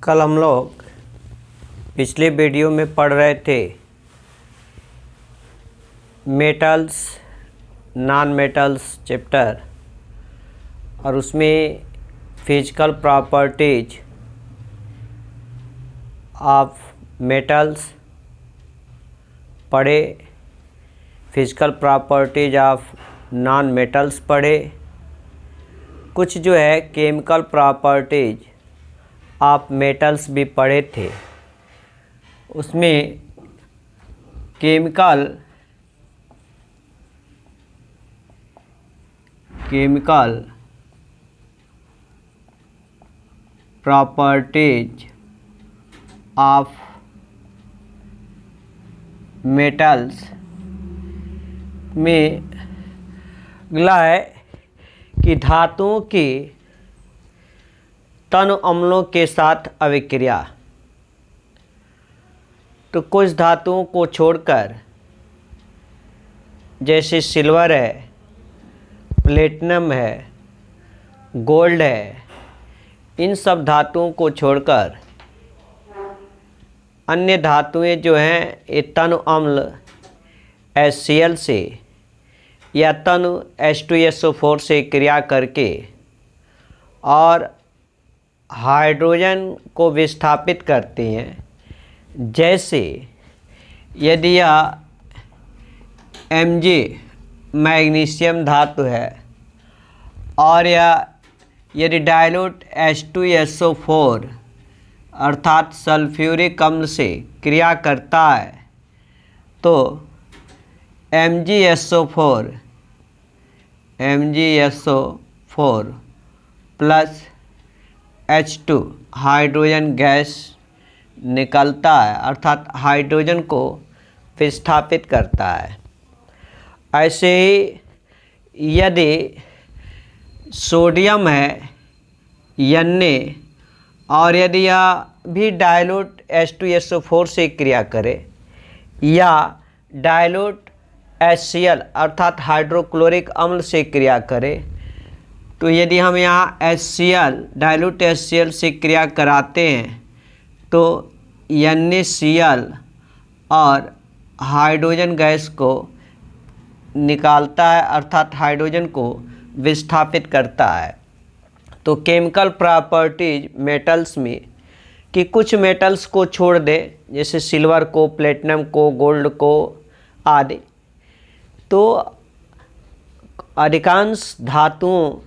कल हम लोग पिछले वीडियो में पढ़ रहे थे मेटल्स नॉन मेटल्स चैप्टर और उसमें फिजिकल प्रॉपर्टीज ऑफ मेटल्स पढ़े, physical properties of non metals पढ़े, कुछ जो है केमिकल प्रॉपर्टीज ऑफ मेटल्स भी पढ़े थे। उसमें केमिकल प्रॉपर्टीज ऑफ मेटल्स में अगला है कि धातुओं की तनु अम्लों के साथ अभिक्रिया। तो कुछ धातुओं को छोड़कर, जैसे सिल्वर है, प्लेटिनम है, गोल्ड है, इन सब धातुओं को छोड़कर अन्य धातुएं जो हैं ये तनु अम्ल HCl से या तनु H2SO4 से क्रिया करके और हाइड्रोजन को विस्थापित करते हैं। जैसे यदि यह Mg मैग्नीशियम धातु है और यदि डायल्यूट H2SO4 अर्थात सल्फ्यूरिक अम्ल से क्रिया करता है तो MgSO4 plus H2 hydrogen gas निकलता है, अर्थात हाइड्रोजन को विस्थापित करता है। ऐसे ही यदि सोडियम है Na और यदि यह भी डायल्यूट H2SO4 से क्रिया करे या डायल्यूट HCl अर्थात हाइड्रोक्लोरिक अम्ल से क्रिया करे, तो यदि हम यहाँ HCl डायल्यूट HCl से क्रिया कराते हैं तो NaCl और हाइड्रोजन गैस को निकालता है, अर्थात हाइड्रोजन को विस्थापित करता है। तो केमिकल प्रॉपर्टीज मेटल्स में कि कुछ मेटल्स को छोड़ दे, जैसे सिल्वर को, प्लेटिनम को, गोल्ड को आदि, तो अधिकांश धातुओं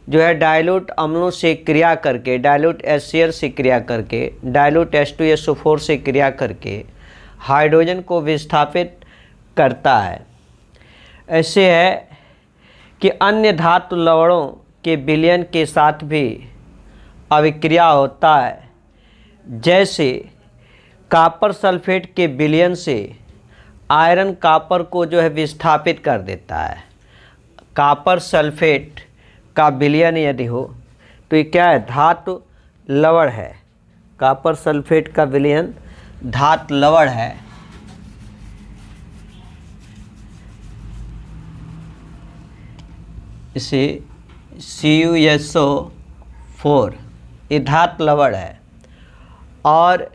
जो है डायल्यूट अम्लों से क्रिया करके, डायल्यूट HCl से क्रिया करके, डायल्यूट H2SO4 से क्रिया करके हाइड्रोजन को विस्थापित करता है। ऐसे है कि अन्य धातु लवणों के विलयन के साथ भी अभिक्रिया होता है। जैसे कॉपर सल्फेट के विलयन से आयरन कॉपर को जो है विस्थापित कर देता है। कॉपर सल्फेट का विलयन यदि हो तो ये क्या है? धातु लवण है। कॉपर सल्फेट का विलयन धातु लवण है। इसे CuSO4 ये धातु लवण है। और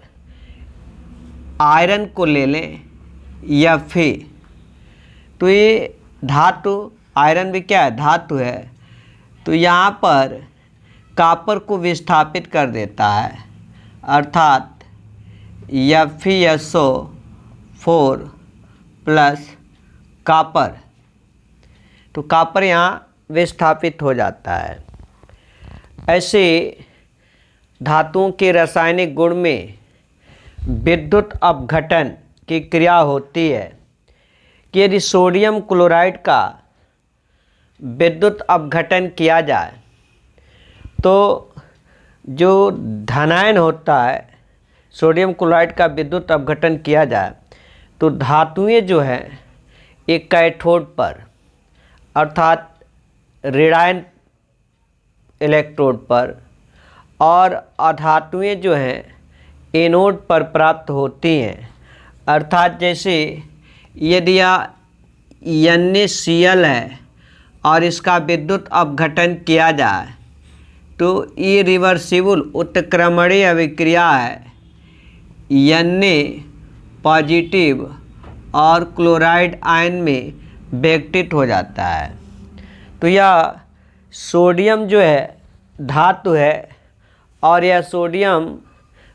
आयरन को ले लें या फिर, तो ये धातु आयरन भी क्या है? धातु है। तो यहाँ पर कॉपर को विस्थापित कर देता है, अर्थात FeSO4 प्लस कॉपर, तो कॉपर यहाँ विस्थापित हो जाता है। ऐसे धातुओं के रासायनिक गुण में विद्युत अपघटन की क्रिया होती है कि यदि सोडियम क्लोराइड का विद्युत अपघटन किया जाए तो जो धनायन होता है, सोडियम क्लोराइड का विद्युत अपघटन किया जाए तो धातुएं जो हैं एक कैथोड पर अर्थात ऋणायन इलेक्ट्रोड पर और अधातुएं जो हैं एनोड पर प्राप्त होती हैं। अर्थात जैसे यदि यह NaCl है और इसका विद्युत अपघटन किया जाए तो इरिवर्सिबल उत्क्रमणीय अभिक्रिया है, Na पॉजिटिव और क्लोराइड आयन में विघटित हो जाता है। तो यह सोडियम जो है धातु है और यह सोडियम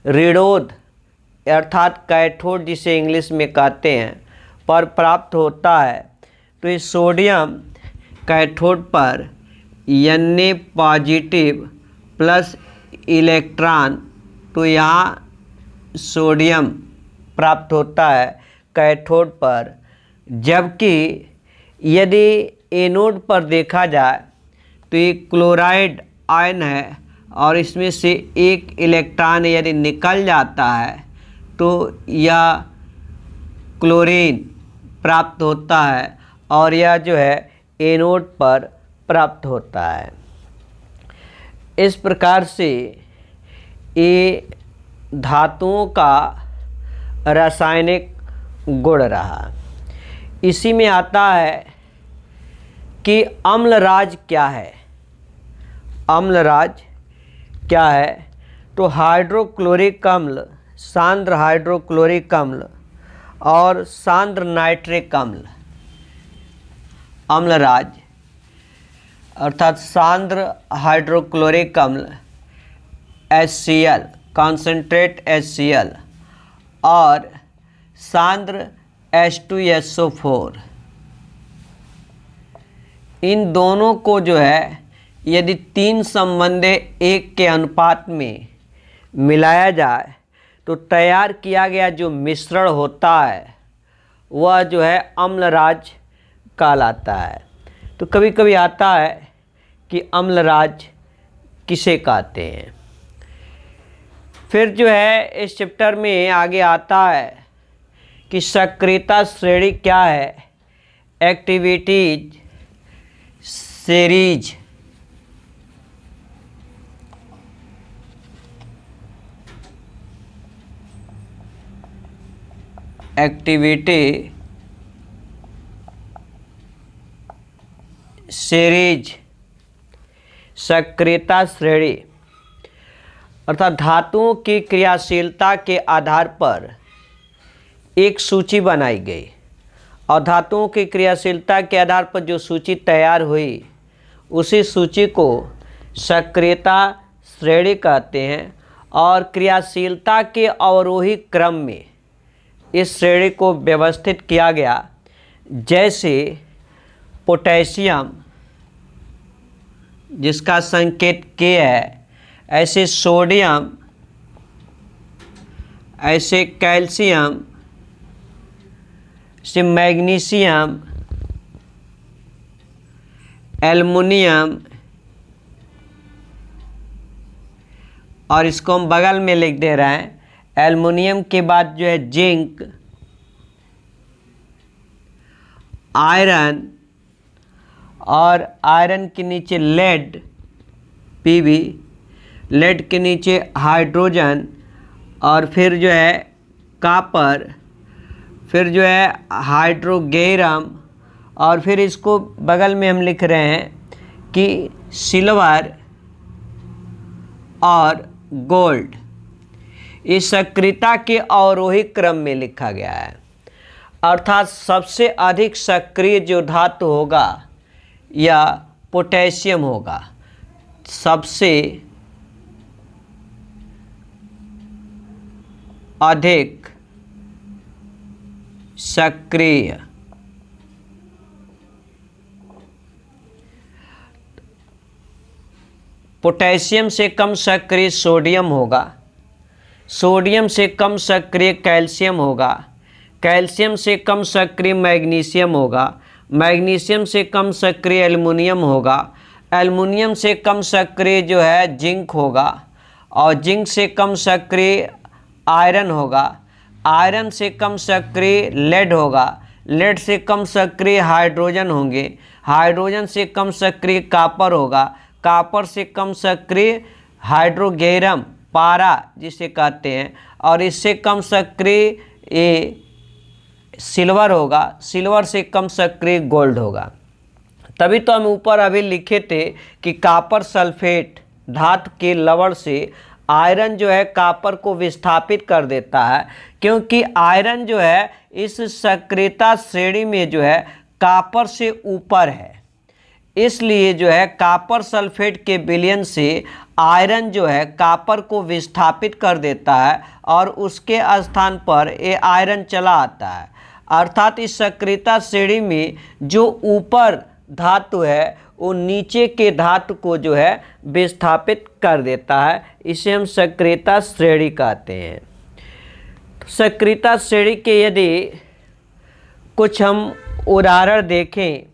ऋणोद अर्थात कैथोड जिसे इंग्लिश में कहते हैं पर प्राप्त होता है। तो इस सोडियम कैथोड पर Na पॉजिटिव प्लस इलेक्ट्रॉन, तो यहाँ सोडियम प्राप्त होता है कैथोड पर, जबकि यदि एनोड पर देखा जाए तो ये क्लोराइड आयन है और इसमें से एक इलेक्ट्रॉन यदि निकल जाता है तो यह क्लोरीन प्राप्त होता है और यह जो है एनोड पर प्राप्त होता है। इस प्रकार से ये धातुओं का रासायनिक गुण रहा। इसी में आता है कि अम्लराज क्या है। अम्लराज क्या है? तो हाइड्रोक्लोरिक अम्ल, सांद्र हाइड्रोक्लोरिक अम्ल और सांद्र नाइट्रिक अम्ल, अम्लराज अर्थात सांद्र हाइड्रोक्लोरिक अम्ल HCl, कॉन्सेंट्रेट HCl और सांद्र H2SO4, इन दोनों को जो है यदि 3 संबंधे 1 के अनुपात में मिलाया जाए तो तैयार किया गया जो मिश्रण होता है वह जो है अम्लराज कहलाता है। तो कभी कभी आता है कि अम्लराज किसे कहते हैं। फिर जो है इस चैप्टर में आगे आता है कि सक्रियता श्रेणी क्या है, एक्टिविटीज सीरीज। एक्टिविटी सीरीज, सक्रियता श्रेणी अर्थात धातुओं की क्रियाशीलता के आधार पर एक सूची बनाई गई और धातुओं की क्रियाशीलता के आधार पर जो सूची तैयार हुई उसी सूची को सक्रियता श्रेणी कहते हैं। और क्रियाशीलता के अवरोही क्रम में इस श्रेणी को व्यवस्थित किया गया, जैसे पोटेशियम जिसका संकेत K है, ऐसे सोडियम, ऐसे कैल्शियम, ऐसे मैग्नीशियम, एल्युमिनियम और इसको हम बगल में लिख दे रहे हैं। एल्युमिनियम के बाद जो है जिंक, आयरन और आयरन के नीचे लेड Pb, लेड के नीचे हाइड्रोजन और फिर जो है कॉपर, फिर जो है हाइड्रोगेरम और फिर इसको बगल में हम लिख रहे हैं कि सिल्वर और गोल्ड। इस सक्रियता के अवरोही क्रम में लिखा गया है, अर्थात सबसे अधिक सक्रिय जो धातु होगा या पोटेशियम होगा, सबसे अधिक सक्रिय। पोटेशियम से कम सक्रिय सोडियम होगा, सोडियम से कम सक्रिय कैल्शियम होगा, कैल्शियम से कम सक्रिय मैग्नीशियम होगा, मैग्नीशियम से कम सक्रिय एल्युमिनियम होगा, एल्युमिनियम से कम सक्रिय जो है जिंक होगा और जिंक से कम सक्रिय आयरन होगा, आयरन से कम सक्रिय लेड होगा, लेड से कम सक्रिय हाइड्रोजन होंगे, हाइड्रोजन से कम सक्रिय कॉपर होगा, कॉपर से कम सक्रिय हाइड्रोगेरम पारा जिसे कहते हैं और इससे कम सक्रिय ये सिल्वर होगा, सिल्वर से कम सक्रिय गोल्ड होगा। तभी तो हम ऊपर अभी लिखे थे कि कॉपर सल्फेट धातु के लवण से आयरन जो है कॉपर को विस्थापित कर देता है, क्योंकि आयरन जो है इस सक्रियता श्रेणी में जो है कॉपर से ऊपर है। इसलिए जो है कॉपर सल्फेट के विलयन से आयरन जो है कॉपर को विस्थापित कर देता है और उसके स्थान पर ये आयरन चला आता है। अर्थात इस सक्रियता श्रेणी में जो ऊपर धातु है वो नीचे के धातु को जो है विस्थापित कर देता है। इसे हम सक्रियता श्रेणी कहते हैं। सक्रियता श्रेणी के यदि कुछ हम उदाहरण देखें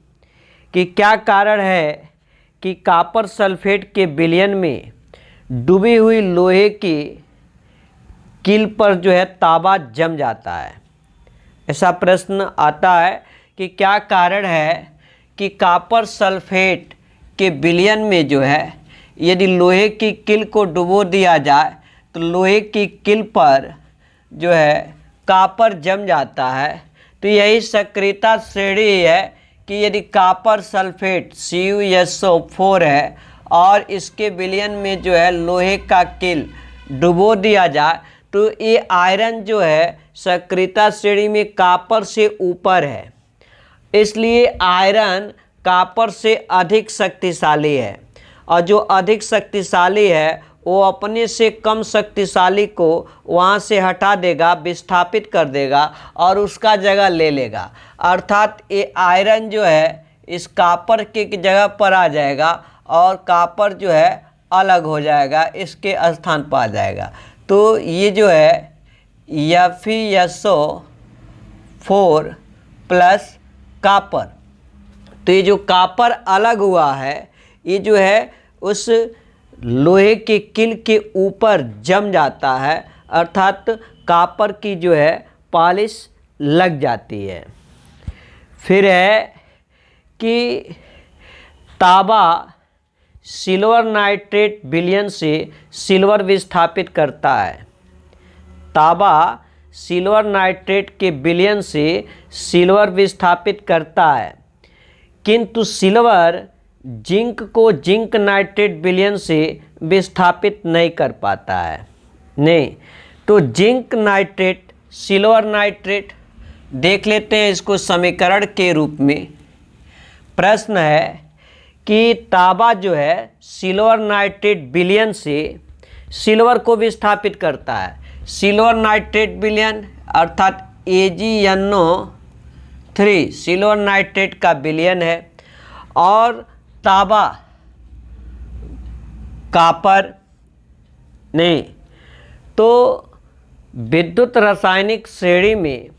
कि क्या कारण है कि कॉपर सल्फेट के विलयन में डूबी हुई लोहे की कील पर जो है तांबा जम जाता है। ऐसा प्रश्न आता है कि क्या कारण है कि कॉपर सल्फेट के विलयन में जो है यदि लोहे की कील को डुबो दिया जाए तो लोहे की कील पर जो है कॉपर जम जाता है। तो यही सक्रियता श्रेणी है कि यदि कॉपर सल्फेट CuSO4 है और इसके विलयन में जो है लोहे का कील डुबो दिया जाए तो ये आयरन जो है सक्रियता श्रेणी में कॉपर से ऊपर है। इसलिए आयरन कॉपर से अधिक शक्तिशाली है और जो अधिक शक्तिशाली है वो अपने से कम शक्तिशाली को वहाँ से हटा देगा, विस्थापित कर देगा और उसका जगह ले लेगा। अर्थात ये आयरन जो है इस कॉपर के जगह पर आ जाएगा और कॉपर जो है अलग हो जाएगा, इसके स्थान पर आ जाएगा। तो ये जो है FeSO4 प्लस कॉपर, तो ये जो कॉपर अलग हुआ है ये जो है उस लोहे के कील के ऊपर जम जाता है, अर्थात कॉपर की जो है पॉलिश लग जाती है। फिर है कि तांबा सिल्वर नाइट्रेट विलयन से सिल्वर विस्थापित करता है। तांबा सिल्वर नाइट्रेट के विलयन से सिल्वर विस्थापित करता है, किंतु सिल्वर जिंक को जिंक नाइट्रेट विलयन से विस्थापित नहीं कर पाता है। नहीं, तो जिंक नाइट्रेट सिल्वर नाइट्रेट देख लेते हैं इसको समीकरण के रूप में। प्रश्न है कि तांबा जो है सिल्वर नाइट्रेट विलयन से सिल्वर को विस्थापित करता है। सिल्वर नाइट्रेट विलयन अर्थात AgNO3 सिल्वर नाइट्रेट का विलयन है और तांबा कॉपर नहीं, तो विद्युत रासायनिक श्रेणी में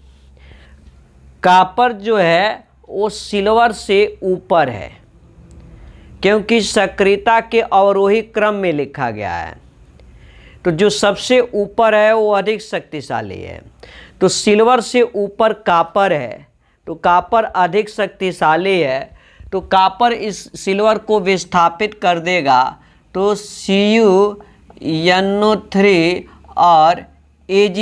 कॉपर जो है वो सिल्वर से ऊपर है, क्योंकि सक्रियता के अवरोही क्रम में लिखा गया है। तो जो सबसे ऊपर है वो अधिक शक्तिशाली है। तो सिल्वर से ऊपर कॉपर है, तो कॉपर अधिक शक्तिशाली है, तो कॉपर इस सिल्वर को विस्थापित कर देगा, तो CuNO3 और Ag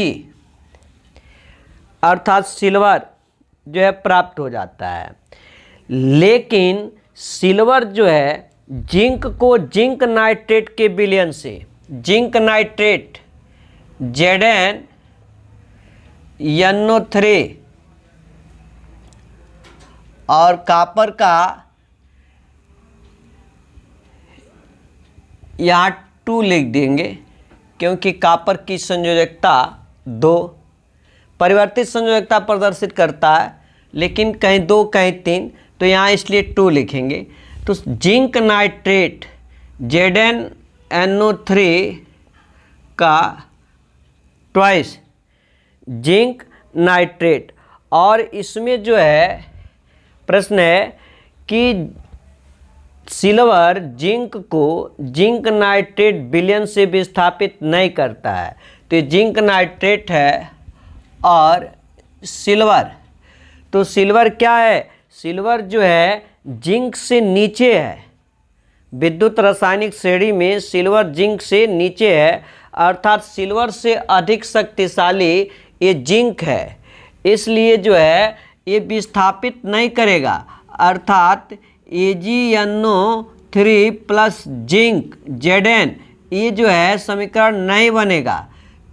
अर्थात सिल्वर जो है प्राप्त हो जाता है। लेकिन सिल्वर जो है जिंक को जिंक नाइट्रेट के विलयन से जिंक नाइट्रेट ZnNO3 और कॉपर का यहाँ 2 लिख देंगे, क्योंकि कॉपर की संयोजकता 2 परिवर्तित संयोजकता प्रदर्शित करता है, लेकिन कहीं 2 कहीं 3, तो यहाँ इसलिए 2 लिखेंगे। तो जिंक नाइट्रेट ZnNO3 का ट्वाइस जिंक नाइट्रेट, और इसमें जो है प्रश्न है कि सिल्वर जिंक को जिंक नाइट्रेट विलयन से विस्थापित नहीं करता है, तो जिंक नाइट्रेट है और सिल्वर, तो सिल्वर क्या है, सिल्वर जो है जिंक से नीचे है। विद्युत रासायनिक श्रेणी में सिल्वर जिंक से नीचे है, अर्थात सिल्वर से अधिक शक्तिशाली ये जिंक है, इसलिए जो है ये विस्थापित नहीं करेगा, अर्थात AgNO3 3 प्लस जिंक Zn, ये जो है समीकरण नहीं बनेगा।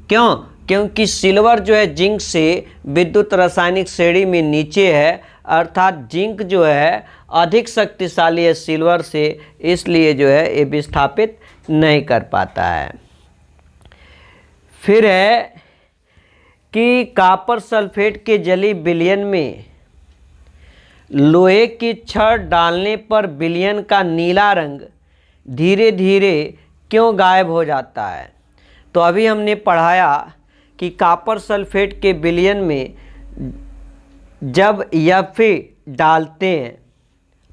क्यों? क्योंकि सिल्वर जो है जिंक से विद्युत रासायनिक श्रेणी में नीचे है, अर्थात जिंक जो है अधिक शक्तिशाली है सिल्वर से, इसलिए जो है ये विस्थापित नहीं कर पाता है। फिर है कि कॉपर सल्फेट के जलीय विलयन में लोहे की छड़ डालने पर विलयन का नीला रंग धीरे धीरे क्यों गायब हो जाता है? तो अभी हमने पढ़ाया कि कॉपर सल्फेट के विलयन में जब Fe डालते हैं,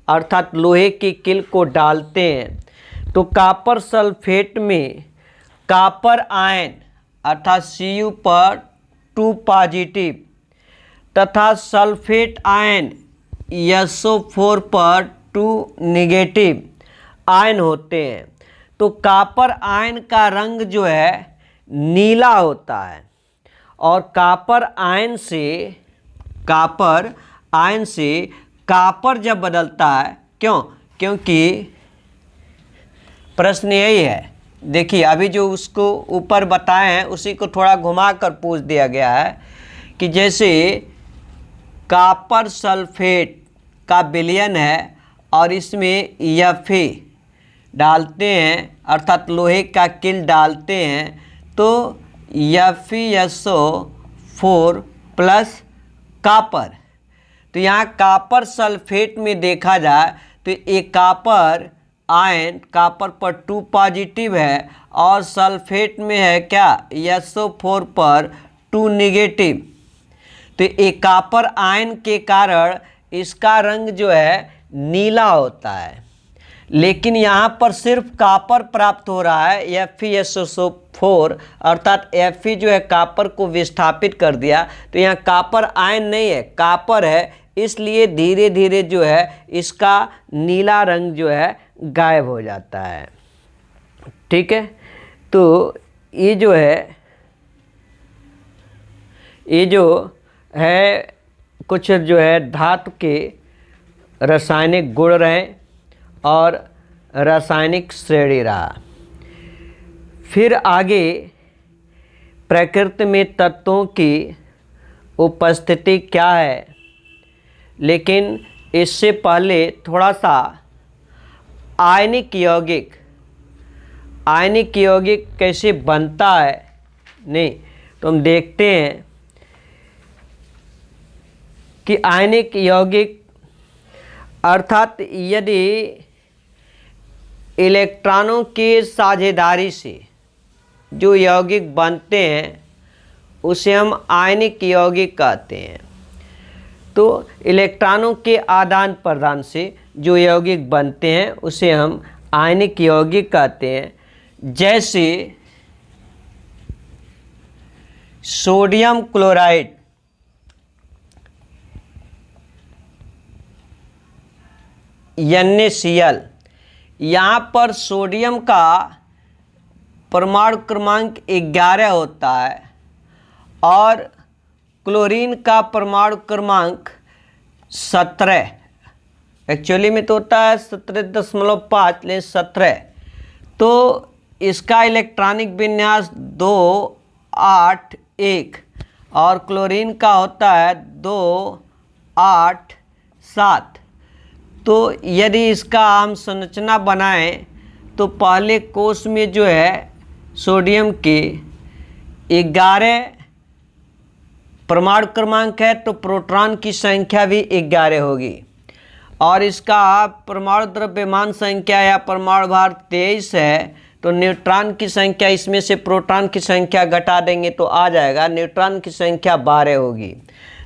अर्थात लोहे की किल को डालते हैं, तो कॉपर सल्फेट में कॉपर आयन अर्थात Cu पर 2 पॉजिटिव तथा सल्फेट आयन SO4 पर 2 नेगेटिव आयन होते हैं। तो कॉपर आयन का रंग जो है नीला होता है, और कॉपर आयन से कॉपर जब बदलता है, क्यों? क्योंकि प्रश्न यही है, देखिए अभी जो उसको ऊपर बताए हैं उसी को थोड़ा घुमा कर पूछ दिया गया है कि जैसे कॉपर सल्फेट का विलयन है और इसमें Fe डालते हैं, अर्थात लोहे का किल डालते हैं, तो FeSO4 प्लस कॉपर। तो यहाँ कॉपर सल्फेट में देखा जाए तो एक कॉपर आयन कॉपर पर 2 पॉजिटिव है और सल्फेट में है क्या SO4 पर 2 नेगेटिव। तो एक कॉपर आयन के कारण इसका रंग जो है नीला होता है, लेकिन यहाँ पर सिर्फ कॉपर प्राप्त हो रहा है FeSO4, अर्थात Fe जो है कॉपर को विस्थापित कर दिया, तो यहाँ कॉपर आयन नहीं है, कॉपर है, इसलिए धीरे धीरे जो है इसका नीला रंग जो है गायब हो जाता है। ठीक है, तो ये जो है कुछ जो है धातु के रासायनिक गुण रहे और रासायनिक श्रेणी रहा। फिर आगे प्रकृति में तत्वों की उपस्थिति क्या है, लेकिन इससे पहले थोड़ा सा आयनिक यौगिक कैसे बनता है, नहीं तो हम देखते हैं कि आयनिक यौगिक अर्थात यदि इलेक्ट्रॉनों की साझेदारी से जो यौगिक बनते हैं उसे हम आयनिक यौगिक कहते हैं। तो इलेक्ट्रॉनों के आदान प्रदान से जो यौगिक बनते हैं उसे हम आयनिक यौगिक कहते हैं। जैसे सोडियम क्लोराइड, NaCl, यहाँ पर सोडियम का परमाणु क्रमांक 11 होता है और क्लोरीन का परमाणु क्रमांक 17, एक्चुअली में तो होता है 17.5 लेकिन 17। तो इसका इलेक्ट्रॉनिक विन्यास 281 और क्लोरीन का होता है 287। तो यदि इसका हम संरचना बनाएं तो पहले कोष में जो है सोडियम के 11 परमाणु क्रमांक है, तो प्रोटॉन की संख्या भी 11 होगी और इसका परमाणु द्रव्यमान संख्या या परमाणु भार 23 है। तो न्यूट्रॉन की संख्या, इसमें से प्रोटॉन की संख्या घटा देंगे तो आ जाएगा, न्यूट्रॉन की संख्या 12 होगी।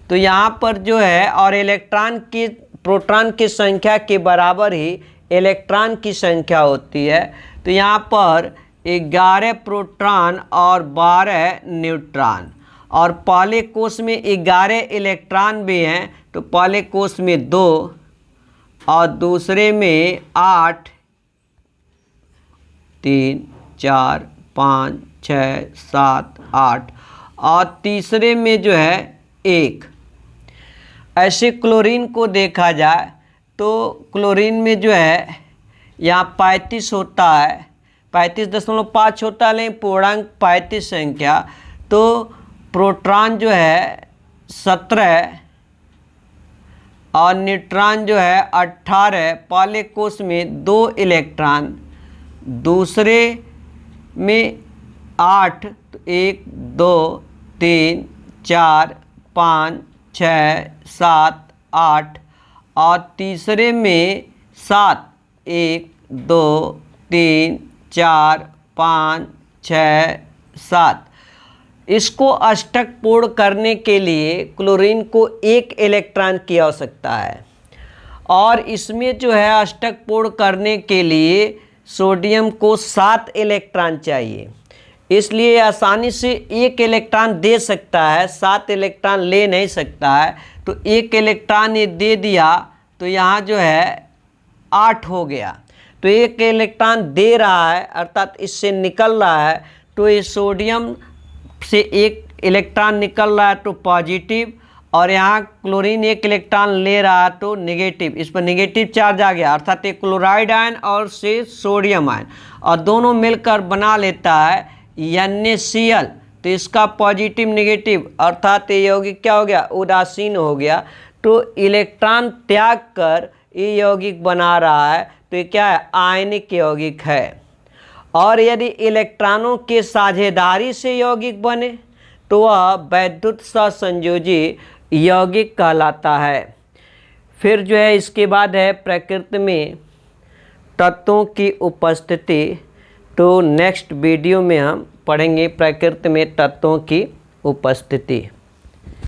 तो यहाँ पर जो है और इलेक्ट्रॉन की प्रोटॉन की संख्या के बराबर ही इलेक्ट्रॉन की संख्या होती है। तो यहाँ पर 11 प्रोटॉन और 12 न्यूट्रॉन, और पहले कोष में 11 इलेक्ट्रॉन भी हैं, तो पहले कोष में 2 और दूसरे में 8, 3, 4, 5, 6, 7, 8 और तीसरे में जो है 1। ऐसे क्लोरीन को देखा जाए तो क्लोरीन में जो है यहाँ 35 होता है, 35.5 होता है, लेकिन पूर्णांक 35 संख्या, तो प्रोटॉन जो है 17 और न्यूट्रॉन जो है 18। पहले कोष में 2 इलेक्ट्रॉन, दूसरे में 8, तो 1 2 3 4 5 6 7 8, और तीसरे में 7, 1 2 3 4 5 6 7। इसको अष्टक पूर्ण करने के लिए क्लोरीन को 1 इलेक्ट्रॉन की आवश्यकता है, और इसमें जो है अष्टक पूर्ण करने के लिए सोडियम को 7 इलेक्ट्रॉन चाहिए। इसलिए आसानी से 1 इलेक्ट्रॉन दे सकता है, 7 इलेक्ट्रॉन ले नहीं सकता है। तो 1 इलेक्ट्रॉन ये दे दिया, तो यहाँ जो है 8 हो गया। तो 1 इलेक्ट्रॉन दे रहा है, अर्थात इससे निकल रहा है, तो ये सोडियम से 1 इलेक्ट्रॉन निकल रहा है तो पॉजिटिव, और यहाँ क्लोरीन 1 इलेक्ट्रॉन ले रहा है तो नेगेटिव। इस पर नेगेटिव चार्ज आ गया, अर्थात एक क्लोराइड आयन और से सोडियम आयन, और दोनों मिलकर बना लेता है NaCl। तो इसका पॉजिटिव नेगेटिव, अर्थात ये यौगिक क्या हो गया, उदासीन हो गया। तो इलेक्ट्रॉन त्याग कर ये यौगिक बना रहा है, तो ये क्या है, आयनिक यौगिक है। और यदि इलेक्ट्रॉनों के साझेदारी से यौगिक बने तो वह वैद्युत सहसंयोजी यौगिक कहलाता है। फिर जो है इसके बाद है प्रकृति में तत्वों की उपस्थिति। तो नेक्स्ट वीडियो में हम पढ़ेंगे प्रकृति में तत्वों की उपस्थिति।